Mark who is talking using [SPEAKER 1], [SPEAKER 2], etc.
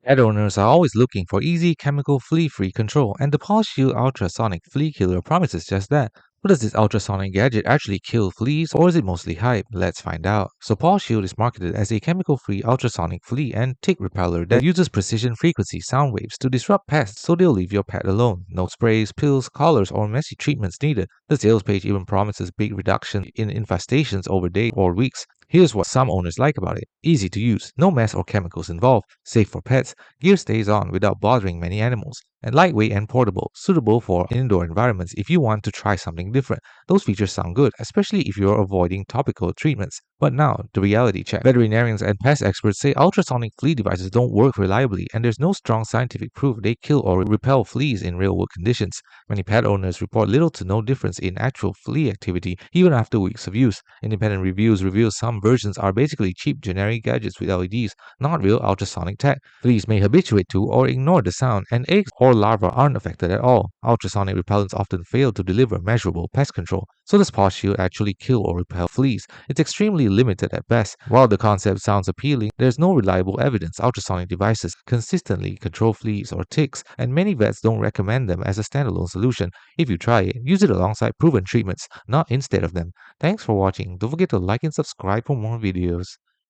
[SPEAKER 1] Pet owners are always looking for easy, chemical, flea-free control, and the Pawshield Ultrasonic Flea Killer promises just that. But does this ultrasonic gadget actually kill fleas, or is it mostly hype? Let's find out. So Pawshield is marketed as a chemical-free ultrasonic flea and tick repeller that uses precision frequency sound waves to disrupt pests so they'll leave your pet alone. No sprays, pills, collars, or messy treatments needed. The sales page even promises big reduction in infestations over days or weeks. Here's what some owners like about it. Easy to use, no mess or chemicals involved, safe for pets, gear stays on without bothering many animals, and lightweight and portable, suitable for indoor environments if you want to try something different. Those features sound good, especially if you're avoiding topical treatments. But now, the reality check. Veterinarians and pest experts say ultrasonic flea devices don't work reliably, and there's no strong scientific proof they kill or repel fleas in real world conditions. Many pet owners report little to no difference in actual flea activity even after weeks of use. Independent reviews reveal some versions are basically cheap generic gadgets with LEDs, not real ultrasonic tech. Fleas may habituate to or ignore the sound, and eggs or larvae aren't affected at all. Ultrasonic repellents often fail to deliver measurable pest control. So does Paw Shield actually kill or repel fleas? It's extremely limited at best. While the concept sounds appealing, there's no reliable evidence ultrasonic devices consistently control fleas or ticks, and many vets don't recommend them as a standalone solution. If you try it, use it alongside proven treatments, not instead of them. Thanks for watching. Don't forget to like and subscribe for more videos.